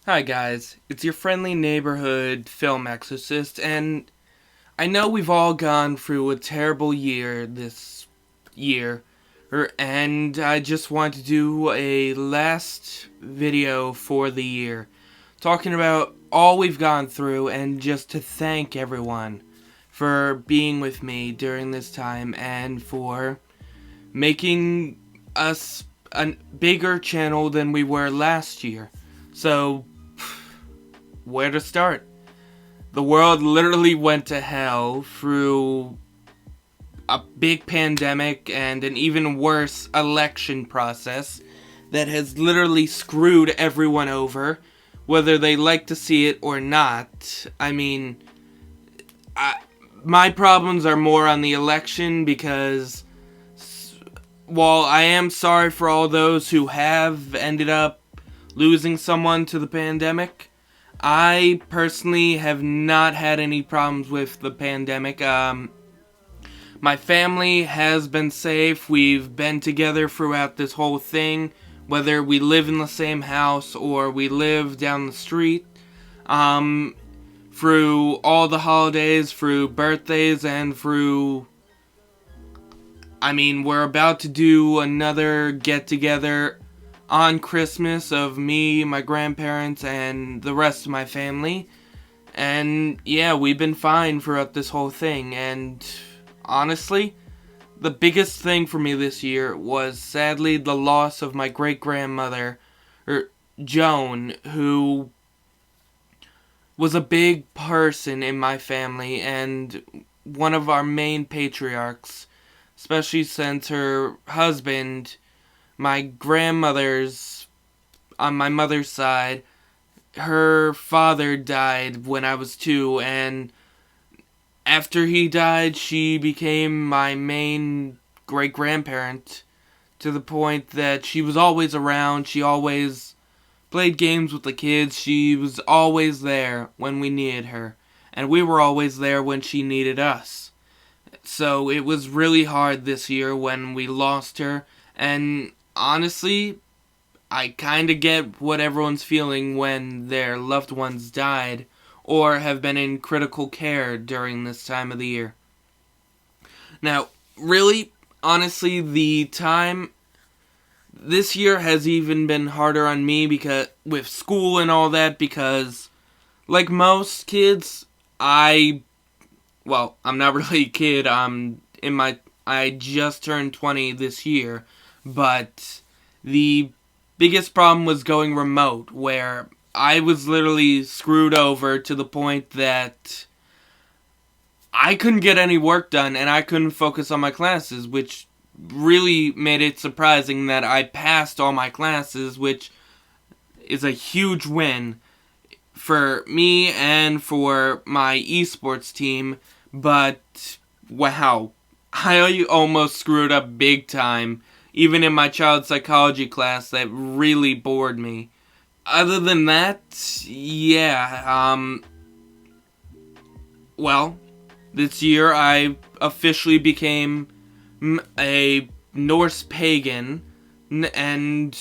Hi guys, it's your friendly neighborhood film Exorcist, and I know we've all gone through a terrible year this year, and I just want to do a last video for the year, talking about all we've gone through and just to thank everyone for being with me during this time and for making us a bigger channel than we were last year. So, where to start? The world literally went to hell through a big pandemic and an even worse election process that has literally screwed everyone over, whether they like to see it or not. I mean, my problems are more on the election because while I am sorry for all those who have ended up losing someone to the pandemic, I personally have not had any problems with the pandemic. My family has been safe. We've been together throughout this whole thing, whether we live in the same house or we live down the street. Through all the holidays, through birthdays, and through... we're about to do another get-together on Christmas of me, my grandparents, and the rest of my family. And yeah, we've been fine throughout this whole thing. And honestly, the biggest thing for me this year was sadly the loss of my great-grandmother, Joan, who was a big person in my family and one of our main patriarchs, especially since her husband, my grandmother's, on my mother's side, her father died when I was 2, and after he died, she became my main great-grandparent, to the point that she was always around. She always played games with the kids. She was always there when we needed her, and we were always there when she needed us. So it was really hard this year when we lost her, and honestly, I kinda get what everyone's feeling when their loved ones died or have been in critical care during this time of the year. Now, really, honestly, the time this year has even been harder on me because with school and all that, because like most kids, I'm not really a kid. I just turned 20 this year, but the biggest problem was going remote, where I was literally screwed over to the point that I couldn't get any work done and I couldn't focus on my classes, which really made it surprising that I passed all my classes, which is a huge win for me and for my esports team. But wow, I almost screwed up big time, even in my child psychology class. That really bored me. Other than that, yeah, this year I officially became a Norse pagan, and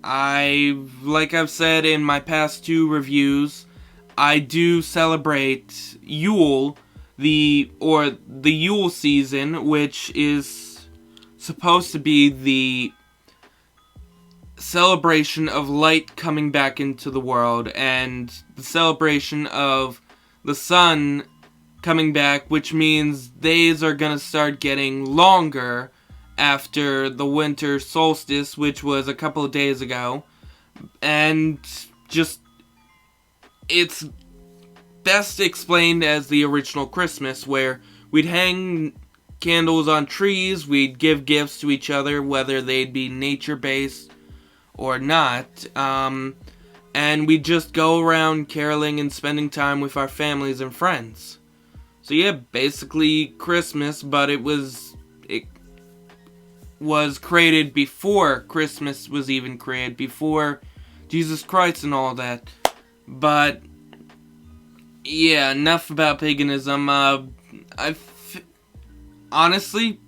like I've said in my past 2 reviews, I do celebrate Yule, the Yule season, which is supposed to be the celebration of light coming back into the world, and the celebration of the sun coming back, which means days are gonna start getting longer after the winter solstice, which was a couple of days ago. And just, it's best explained as the original Christmas, where we'd hang candles on trees, we'd give gifts to each other, whether they'd be nature-based or not, and we'd just go around caroling and spending time with our families and friends. So yeah, basically Christmas, but it was created before Christmas was even created, before Jesus Christ and all that. But yeah, enough about paganism. Honestly,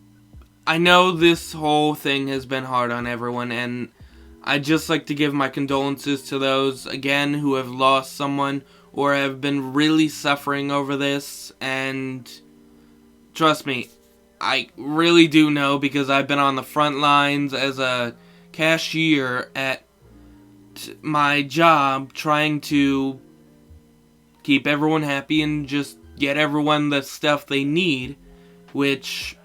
I know this whole thing has been hard on everyone, and I'd just like to give my condolences to those, again, who have lost someone or have been really suffering over this. And trust me, I really do know, because I've been on the front lines as a cashier at my job, trying to keep everyone happy and just get everyone the stuff they need, which,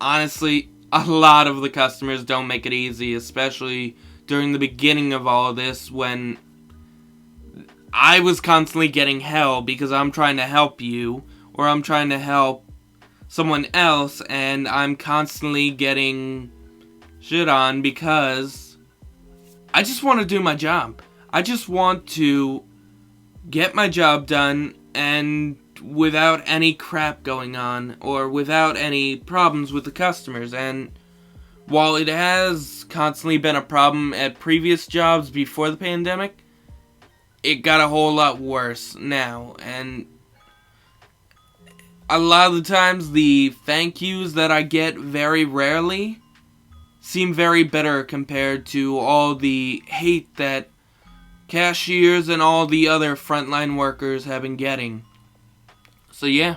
honestly, a lot of the customers don't make it easy, especially during the beginning of all of this, when I was constantly getting hell because I'm trying to help you, or I'm trying to help someone else, and I'm constantly getting shit on because I just want to do my job. I just want to get my job done, and without any crap going on, or without any problems with the customers. And while it has constantly been a problem at previous jobs before the pandemic, it got a whole lot worse now. And a lot of the times, the thank yous that I get very rarely seem very bitter compared to all the hate that cashiers and all the other frontline workers have been getting. So yeah.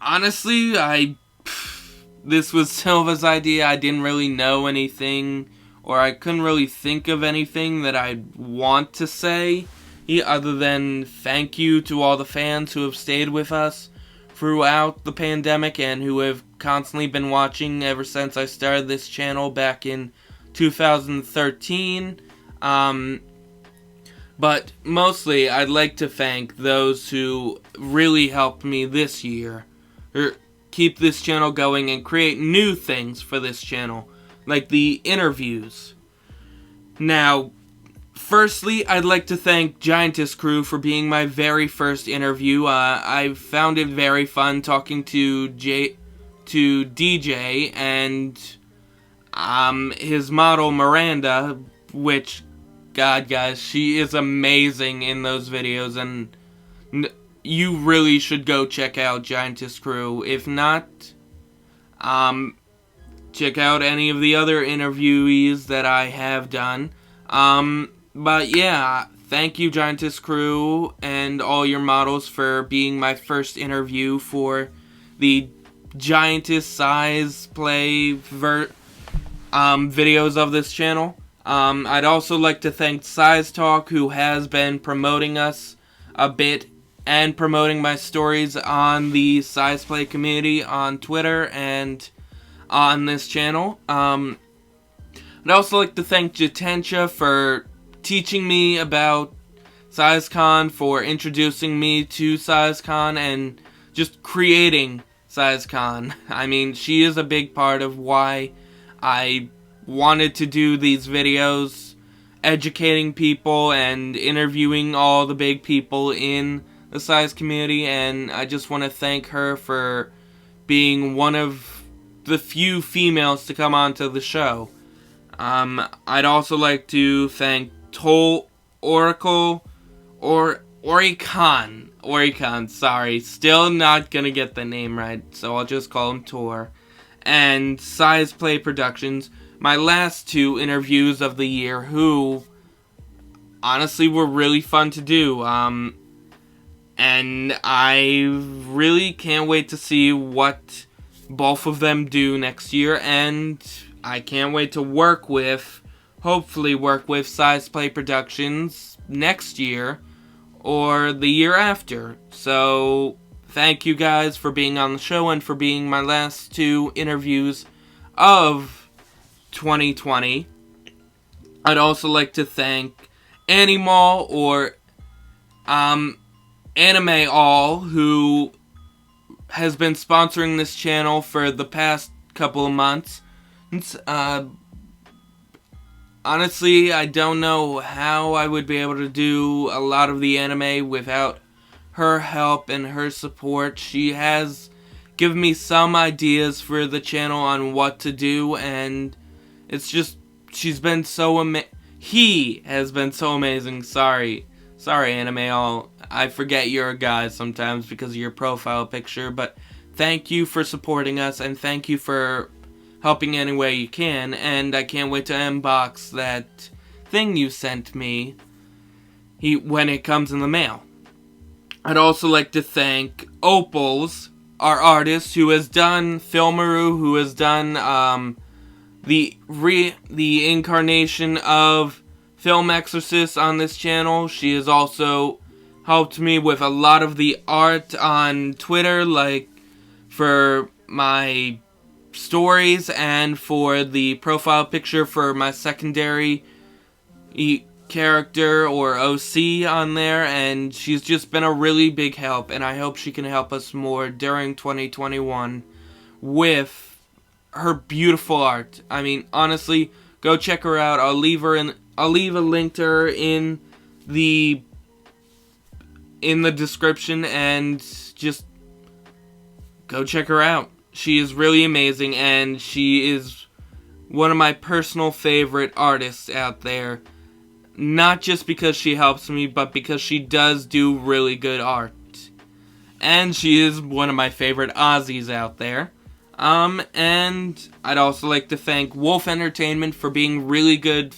Honestly, this was Silva's idea. I didn't really know anything, or I couldn't really think of anything that I'd want to say, other than thank you to all the fans who have stayed with us throughout the pandemic and who have constantly been watching ever since I started this channel back in 2013. But mostly, I'd like to thank those who really helped me this year, or keep this channel going and create new things for this channel, like the interviews. Now, firstly, I'd like to thank Giantess Crew for being my very first interview. I found it very fun talking to DJ and his model Miranda, which, God, guys, she is amazing in those videos, and you really should go check out Giantess Crew. If not, check out any of the other interviewees that I have done. But yeah, thank you, Giantess Crew, and all your models for being my first interview for the Giantess size play videos of this channel. I'd also like to thank Size Talk, who has been promoting us a bit and promoting my stories on the Size Play community on Twitter and on this channel. I'd also like to thank Jitensha for teaching me about SizeCon, for introducing me to SizeCon, and just creating SizeCon. I mean, she is a big part of why I wanted to do these videos, educating people and interviewing all the big people in the size community, and I just want to thank her for being one of the few females to come onto the show. I'd also like to thank Oricon, sorry, still not gonna get the name right, so I'll just call him Tor, and Size Play Productions, my last two interviews of the year, who honestly were really fun to do, and I really can't wait to see what both of them do next year, and I can't wait to hopefully work with Size Play Productions next year, or the year after. So, thank you guys for being on the show and for being my last two interviews of 2020. I'd also like to thank Animal, or Anime All, who has been sponsoring this channel for the past couple of months. Honestly, I don't know how I would be able to do a lot of the anime without her help and her support. She has given me some ideas for the channel on what to do, and it's just, he has been so amazing. Sorry, Anime All. I forget you're a guy sometimes because of your profile picture, but thank you for supporting us, and thank you for helping any way you can, and I can't wait to unbox that thing you sent me when it comes in the mail. I'd also like to thank Opals, our artist, who has done Filmaru, who has done the incarnation of Film Exorcist on this channel. She has also helped me with a lot of the art on Twitter, like for my stories and for the profile picture for my secondary character or OC on there, and she's just been a really big help, and I hope she can help us more during 2021 with her beautiful art. I mean, honestly, go check her out. I'll leave a link to her in the description, and just go check her out. She is really amazing, and she is one of my personal favorite artists out there. Not just because she helps me, but because she does do really good art. And she is one of my favorite Aussies out there. And I'd also like to thank Wolf Entertainment for being really good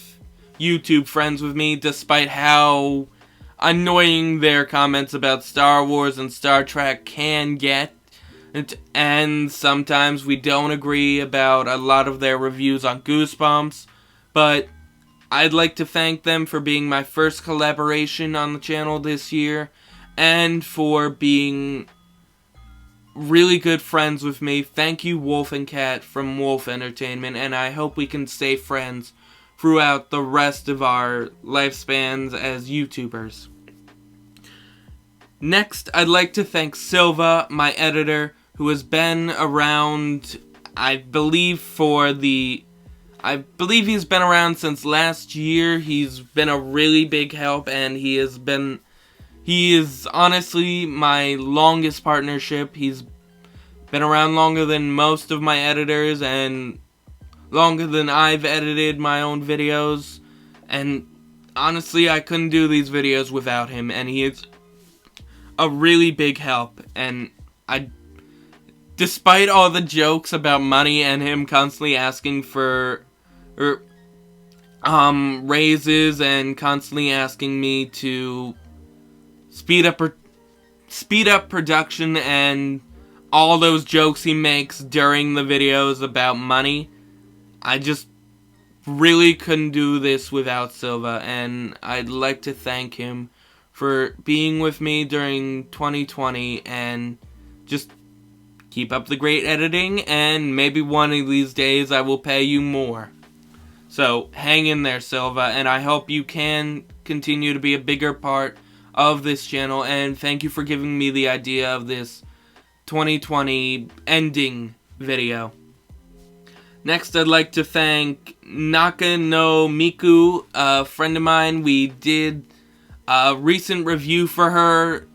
YouTube friends with me, despite how annoying their comments about Star Wars and Star Trek can get. And sometimes we don't agree about a lot of their reviews on Goosebumps, but I'd like to thank them for being my first collaboration on the channel this year, and for being really good friends with me. Thank you, Wolf and Cat from Wolf Entertainment, and I hope we can stay friends throughout the rest of our lifespans as YouTubers. Next, I'd like to thank Silva, my editor, who has been around, I believe he's been around since last year. He's been a really big help, and he is honestly my longest partnership. He's been around longer than most of my editors, and longer than I've edited my own videos. And honestly, I couldn't do these videos without him, and he is a really big help. And despite all the jokes about money and him constantly asking for raises and constantly asking me to speed up production and all those jokes he makes during the videos about money, I just really couldn't do this without Silva, and I'd like to thank him for being with me during 2020, and just keep up the great editing, and maybe one of these days I will pay you more. So, hang in there, Silva, and I hope you can continue to be a bigger part of this channel, and thank you for giving me the idea of this 2020 ending video. Next, I'd like to thank Naka no Miku, a friend of mine. We did a recent review for her,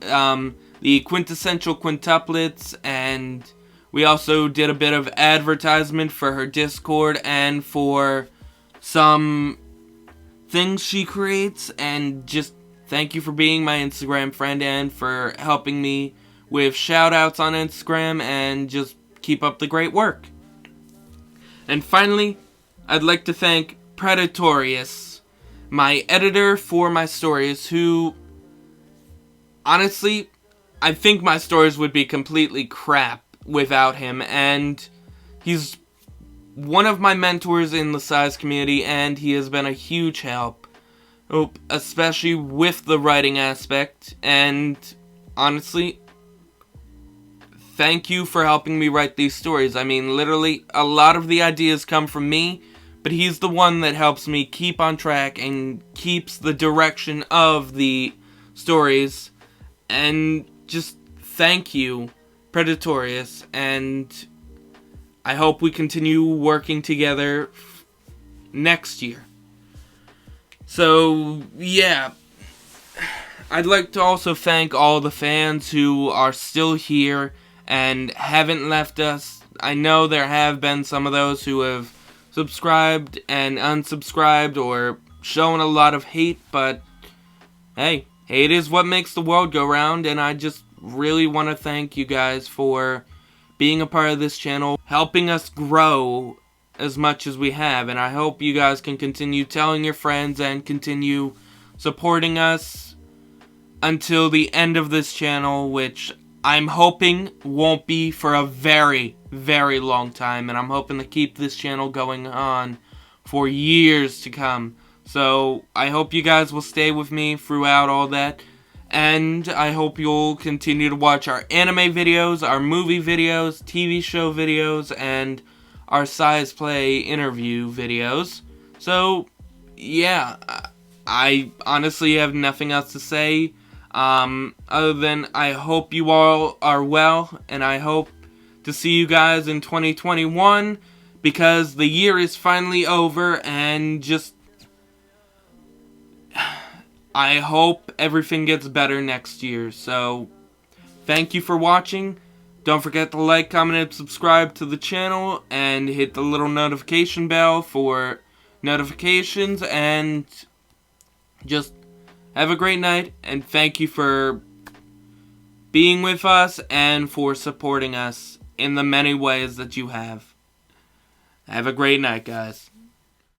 the quintessential quintuplets, and we also did a bit of advertisement for her Discord and for some things she creates, and just thank you for being my Instagram friend and for helping me with shoutouts on Instagram, and just keep up the great work. And finally, I'd like to thank Praedatorius, my editor for my stories, who, honestly, I think my stories would be completely crap without him, and he's one of my mentors in the size community, and he has been a huge help, especially with the writing aspect. And honestly, thank you for helping me write these stories. I mean, literally, a lot of the ideas come from me, but he's the one that helps me keep on track and keeps the direction of the stories. And just thank you, Praedatorius, and I hope we continue working together next year. So, yeah. I'd like to also thank all the fans who are still here and haven't left us. I know there have been some of those who have subscribed and unsubscribed or shown a lot of hate, but hey, hate is what makes the world go round, and I just really want to thank you guys for being a part of this channel, helping us grow as much as we have, and I hope you guys can continue telling your friends and continue supporting us until the end of this channel, which I'm hoping won't be for a very, very long time, and I'm hoping to keep this channel going on for years to come. So I hope you guys will stay with me throughout all that, and I hope you'll continue to watch our anime videos, our movie videos, TV show videos, and our size play interview videos. So yeah, I honestly have nothing else to say other than I hope you all are well, and I hope to see you guys in 2021, because the year is finally over, and just I hope everything gets better next year. So thank you for watching. Don't forget to like, comment, and subscribe to the channel, and hit the little notification bell for notifications, and just have a great night, and thank you for being with us and for supporting us in the many ways that you have. Have a great night, guys.